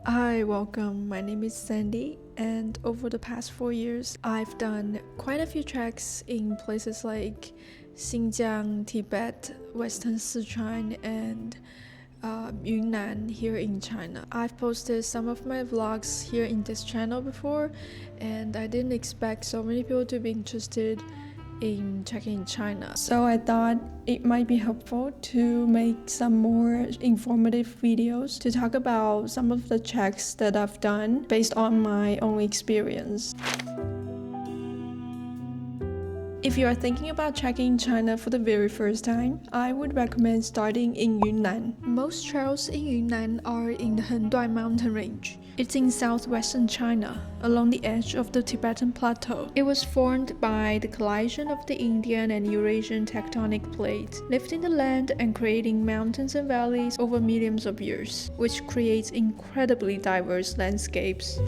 Hi, welcome. My name is Sandy, and over the past 4 years, I've done quite a few treks in places like Xinjiang, Tibet, Western Sichuan, and Yunnan here in China. I've posted some of my vlogs here in this channel before, and I didn't expect so many people to be interested in checking China. So I thought it might be helpful to make some more informative videos to talk about some of the checks that I've done based on my own experience. If you are thinking about checking China for the very first time, I would recommend starting in Yunnan. Most trails in Yunnan are in the Henduai mountain range. It's in southwestern China, along the edge of the Tibetan Plateau. It was formed by the collision of the Indian and Eurasian tectonic plates, lifting the land and creating mountains and valleys over millions of years, which creates incredibly diverse landscapes.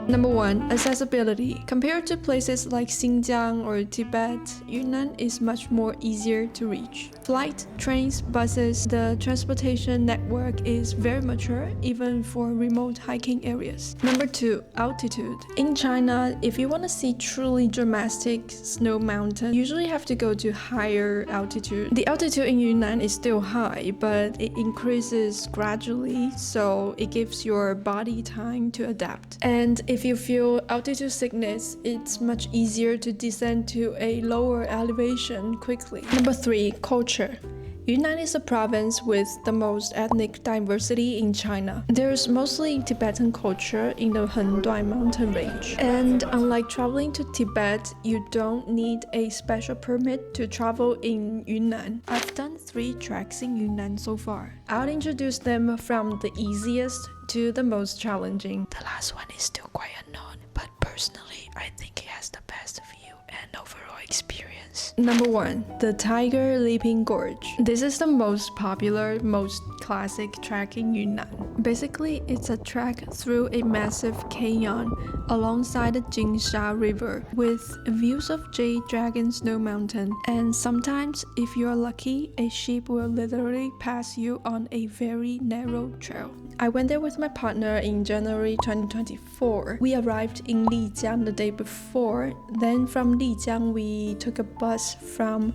Number 1. Accessibility. Compared to places like Xinjiang or Tibet, Yunnan is much more easier to reach. Flight, trains, buses, the transportation network is very mature even for remote hiking areas. Number 2. Altitude. In China, if you want to see truly dramatic snow mountain, you usually have to go to higher altitude. The altitude in Yunnan is still high, but it increases gradually, so it gives your body time to adapt. And if you feel altitude sickness, it's much easier to descend to a lower elevation quickly. Number 3. Culture. Yunnan is a province with the most ethnic diversity in China. There's mostly Tibetan culture in the Henduai mountain range. And unlike traveling to Tibet, you don't need a special permit to travel in Yunnan. I've done 3 treks in Yunnan so far. I'll introduce them from the easiest to the most challenging. The last one is still quite unknown, but personally, I think it has the best view and overall experience. Number 1. The Tiger Leaping Gorge. This is the most popular, most classic trek in Yunnan. Basically, it's a trek through a massive canyon alongside the Jingsha River with views of Jade Dragon Snow Mountain, and sometimes, if you're lucky, a sheep will literally pass you on a very narrow trail. I went there with my partner in January 2024. We arrived in Lijiang the day before. Then from Lijiang, we took a bus from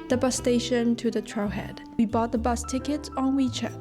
the bus station to the trailhead. We bought the bus tickets on WeChat.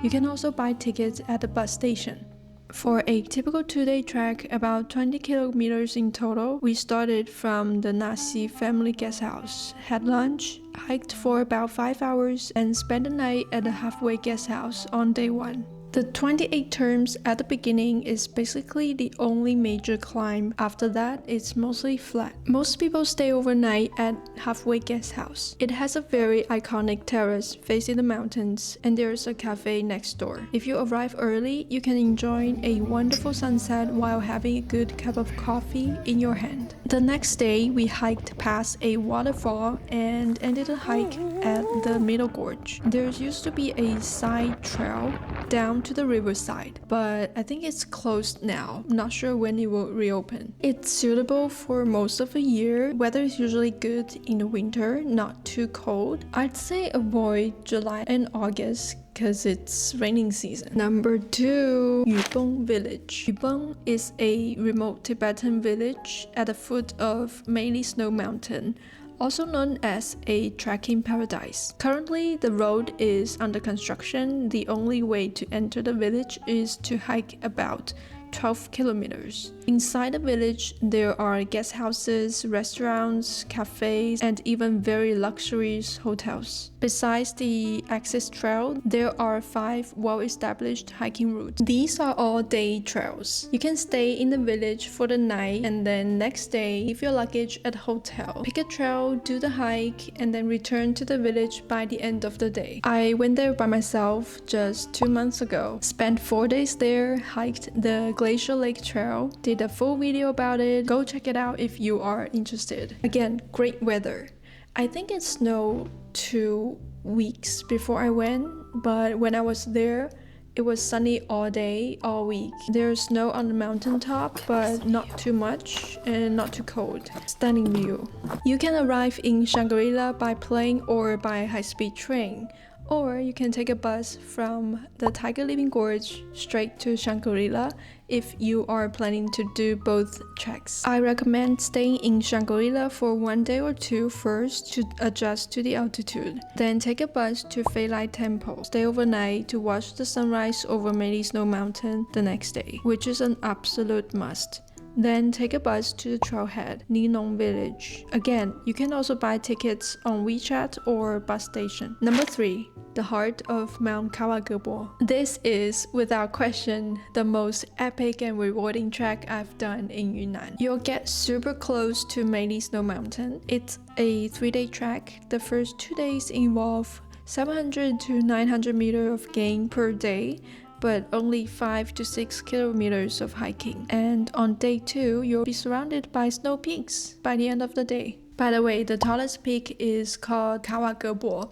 You can also buy tickets at the bus station. For a typical 2-day trek, about 20 kilometers in total, we started from the Nasi family guest house, had lunch, hiked for about 5 hours, and spent the night at the halfway guest house on day 1. The 28 turns at the beginning is basically the only major climb. After that, it's mostly flat. Most people stay overnight at halfway guest house. It has a very iconic terrace facing the mountains, and there's a cafe next door. If you arrive early, you can enjoy a wonderful sunset while having a good cup of coffee in your hand. The next day, we hiked past a waterfall and ended the hike at the middle gorge. There used to be a side trail down to the riverside, but I think it's closed now. I'm not sure when it will reopen. It's suitable for most of the year. Weather is usually good in the winter, not too cold. I'd say avoid July and August because it's raining season. Number 2. Yubeng Village. Yubeng is a remote Tibetan village at the foot of Meili Snow Mountain, also known as a trekking paradise. Currently, the road is under construction. The only way to enter the village is to hike about 12 kilometers. Inside the village, there are guest houses, restaurants, cafes, and even very luxurious hotels. Besides the access trail, there are 5 well-established hiking routes. These are all day trails. You can stay in the village for the night and then next day leave your luggage at a hotel. Pick a trail, do the hike, and then return to the village by the end of the day. I went there by myself just 2 months ago. Spent 4 days there, hiked the Glacier Lake Trail, did a full video about it. Go check it out if you are interested. Again, great weather. I think it snowed 2 weeks before I went, but when I was there, it was sunny all day, all week. There's snow on the mountaintop, but not too much and not too cold. Stunning view. You can arrive in Shangri-La by plane or by high-speed train. Or you can take a bus from the Tiger Living Gorge straight to Shangri-La if you are planning to do both treks. I recommend staying in Shangri-La for 1 day or two first to adjust to the altitude. Then take a bus to Feilai Temple. Stay overnight to watch the sunrise over Meili Snow Mountain the next day, which is an absolute must. Then take a bus to the trailhead, Yunnan Village. Again, you can also buy tickets on WeChat or bus station. Number 3. The heart of Mount Kawagebo. This is, without question, the most epic and rewarding trek I've done in Yunnan. You'll get super close to Meili Snow Mountain. It's a 3-day trek. The first 2 days involve 700 to 900 meters of gain per day, but only 5 to 6 kilometers of hiking. And on day 2, you'll be surrounded by snow peaks by the end of the day. By the way, the tallest peak is called Kawagebo,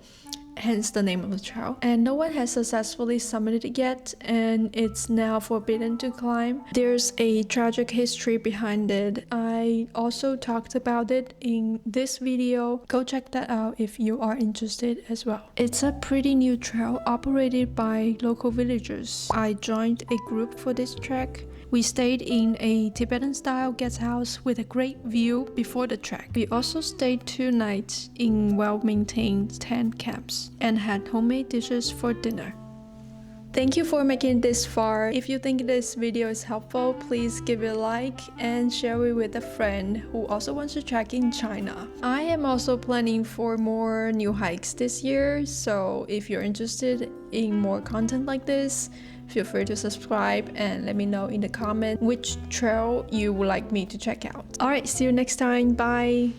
hence the name of the trail. And no one has successfully summited it yet, and it's now forbidden to climb. There's a tragic history behind it. I also talked about it in this video. Go check that out if you are interested as well. It's a pretty new trail operated by local villagers. I joined a group for this trek. We stayed in a Tibetan-style guest house with a great view before the trek. We also stayed 2 nights in well-maintained tent camps and had homemade dishes for dinner. Thank you for making it this far. If you think this video is helpful, please give it a like and share it with a friend who also wants to trek in China. I am also planning for more new hikes this year, so if you're interested in more content like this, feel free to subscribe and let me know in the comment which trail you would like me to check out. Alright, see you next time. Bye!